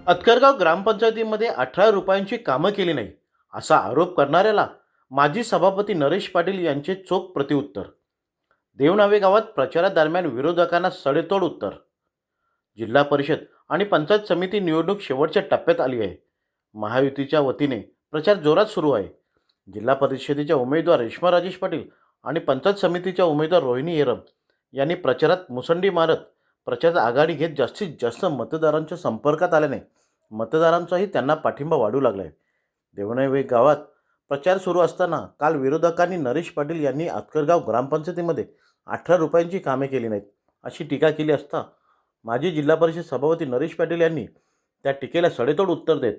अतकरगाव ग्रामपंचायतीमध्ये 18 रुपयांची कामं केली नाही असा आरोप करणाऱ्याला माजी सभापती नरेश पाटील यांचे चोख प्रत्युत्तर. देवनावे गावात प्रचारादरम्यान विरोधकांना सडेतोड उत्तर. जिल्हा परिषद आणि पंचायत समिती निवडणूक शेवटच्या टप्प्यात आली आहे. महायुतीच्या वतीने प्रचार जोरात सुरू आहे. जिल्हा परिषदेच्या उमेदवार रेश्मा राजेश पाटील आणि पंचायत समितीच्या उमेदवार रोहिणी हेरम यांनी प्रचारात मुसंडी मारत प्रचारात आघाडी घेत जास्तीत जास्त मतदारांच्या संपर्कात आल्याने मतदारांचाही त्यांना पाठिंबा वाढू लागला आहे. देवनावे गावात प्रचार सुरू असताना काल विरोधकांनी नरेश पाटील यांनी अतकरगाव ग्रामपंचायतीमध्ये 18 रुपयांची कामे केली नाहीत अशी टीका केली असता माजी जिल्हा परिषद सभापती नरेश पाटील यांनी त्या टीकेला सडेतोड उत्तर देत,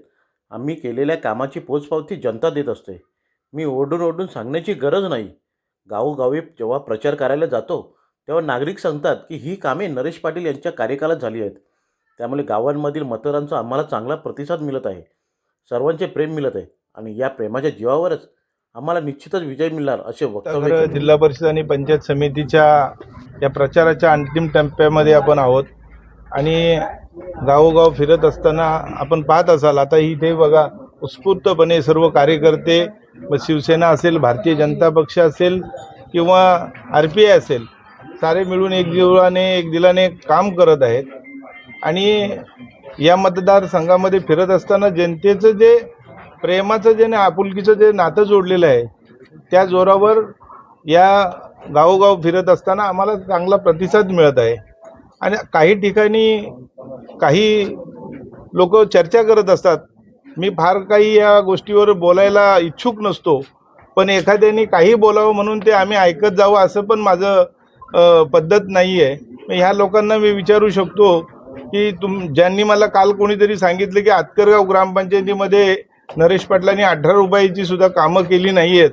आम्ही केलेल्या कामाची पोचपावती जनता देत असते. मी ओरडून ओरडून सांगण्याची गरज नाही. गावोगावी जेव्हा प्रचार करायला जातो तेव्हा नागरिक सांगतात की ही कामे नरेश पाटील यांच्या कार्यकालात झाली आहेत. त्यामुळे गावांमधील मतदारांचा आम्हाला चांगला प्रतिसाद मिळत आहे. सर्वांचे प्रेम मिळत आहे आणि या प्रेमाच्या जीवावरच आम्हाला निश्चितच विजय मिळणार असे वक्तव्य केले. जिल्हा परिषद आणि पंचायत समितीच्या या प्रचाराच्या अंतिम टप्प्यामध्ये आपण आहोत आणि गावोगाव फिरत असताना आपण पाहत असाल, आता इथे बघा उत्स्फूर्तपणे सर्व कार्यकर्ते, शिवसेना असेल, भारतीय जनता पक्ष असेल किंवा RPI असेल, सारे मिळून एक दिलाने काम करत आहेत. आणि या मतदारसंघामध्ये फिरत असताना जनतेचं जे प्रेमाचं जे आपुलकीचं जे नातं जोडलेलं आहे त्या जोरावर या गावोगाव फिरत असताना आम्हाला चांगला प्रतिसाद मिळत आहे. आणि काही ठिकाणी काही लोक चर्चा करत असतात. मी फार काही या गोष्टीवर बोलायला इच्छुक नसतो, पण एखाद्याने काही बोलावं म्हणून ते आम्ही ऐकत जावं असं पण माझं पद्धत नाही आहे. ह्या लोकांना मी विचारू शकतो की ज्यांनी मला काल कोणीतरी सांगितलं की अतकरगाव ग्रामपंचायतीमध्ये नरेश पाटलांनी 18 रुपयाची सुद्धा कामं केली नाही आहेत,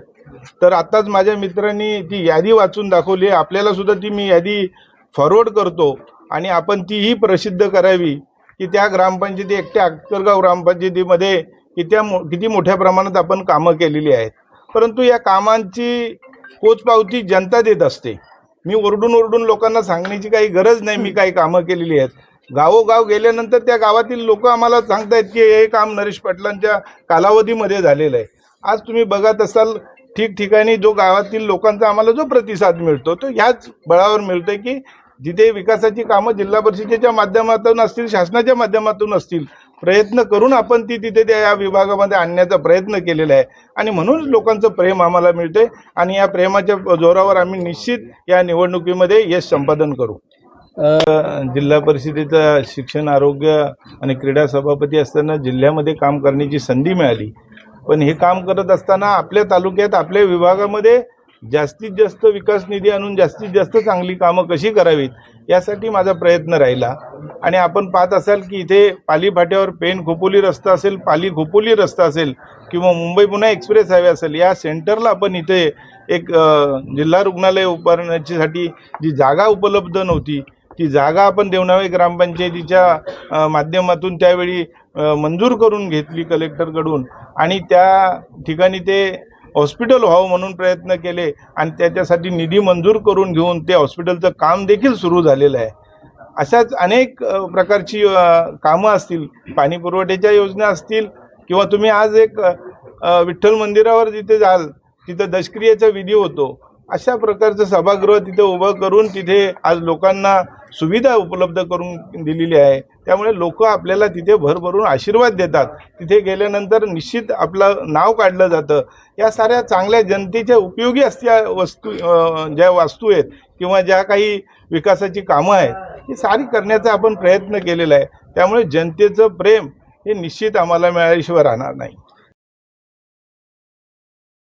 तर आताच माझ्या मित्रांनी ती यादी वाचून दाखवली. आपल्याला सुद्धा ती मी यादी फॉरवर्ड करतो आणि आपण तीही प्रसिद्ध करावी की त्या ग्रामपंचायती, एकट्या अतकरगाव ग्रामपंचायतीमध्ये किती मोठ्या प्रमाणात आपण कामं केलेली आहेत. परंतु या कामांची पोचपावती जनता देत असते. मी ओरडून लोकांना सांगण्याची काही गरज नाही मी काही कामं केलेली आहेत. गावोगाव गेल्यानंतर त्या गावातील लोक आम्हाला सांगतायत की हे काम नरेश पाटलांच्या कालावधीमध्ये झालेलं आहे. आज तुम्ही बघत असाल ठिकठिकाणी जो गावातील लोकांचा आम्हाला जो प्रतिसाद मिळतो तो ह्याच बळावर मिळतोय की जिथे विकासाची कामं जिल्हा परिषदेच्या माध्यमातून असतील, शासनाच्या माध्यमातून असतील, प्रयत्न करून आपण ती तिथे त्या विभागामध्ये आणण्याचा प्रयत्न केलेला आहे. आणि म्हणून लोकांचं प्रेम आम्हाला मिळतंय आणि या प्रेमाच्या जोरावर आम्ही निश्चित या निवडणुकीमध्ये यश संपादन करू. जिल्हा परिषदेचा शिक्षण, आरोग्य आणि क्रीडा सभापती असताना जिल्ह्यामध्ये काम करण्याची संधी मिळाली. पण हे काम करत असताना आपल्या तालुक्यात, आपल्या विभागामध्ये जास्तीत जास्त विकास निधी आणून जास्तीत जास्त चांगली कामं कशी करावीत यासाठी माझा प्रयत्न राहिला. आणि आपण पाहत असाल की इथे पाली फाट्यावर पेन खोपोली रस्ता असेल, पाली खोपोली रस्ता असेल किंवा मुंबई पुणे एक्सप्रेस हायवे असेल, या सेंटरला आपण इथे एक जिल्हा रुग्णालय उभारण्यासाठी जी जागा उपलब्ध नव्हती ती जागा आपण देवनावे ग्रामपंचायतीच्या माध्यमातून त्यावेळी मंजूर करून घेतली कलेक्टरकडून आणि त्या ठिकाणी ते हॉस्पिटल व्हावं म्हणून प्रयत्न केले आणि त्याच्यासाठी निधी मंजूर करून घेऊन ते हॉस्पिटलचं काम देखील सुरू झालेलं आहे. अशाच अनेक प्रकारची कामं असतील, पाणी पुरवठ्याच्या योजना असतील किंवा तुम्ही आज एक विठ्ठल मंदिरावर जिथे जाल तिथं दशक्रियेचा विधी होतो, अशा प्रकारचं सभागृह तिथे उभं करून तिथे आज लोकांना सुविधा उपलब्ध करून दिलेली आहे. त्यामुळे लोक आपल्याला तिथे भरभरून आशीर्वाद देतात. तिथे गेल्यानंतर निश्चित आपलं नाव काढलं जातं. या साऱ्या चांगल्या जनतेच्या उपयोगी असत्या ज्या वास्तू आहेत किंवा ज्या काही विकासाची कामं आहेत ही सारी करण्याचा आपण प्रयत्न केलेला आहे. त्यामुळे जनतेचं प्रेम हे निश्चित आम्हाला मिळाल्याशिवाय राहणार नाही.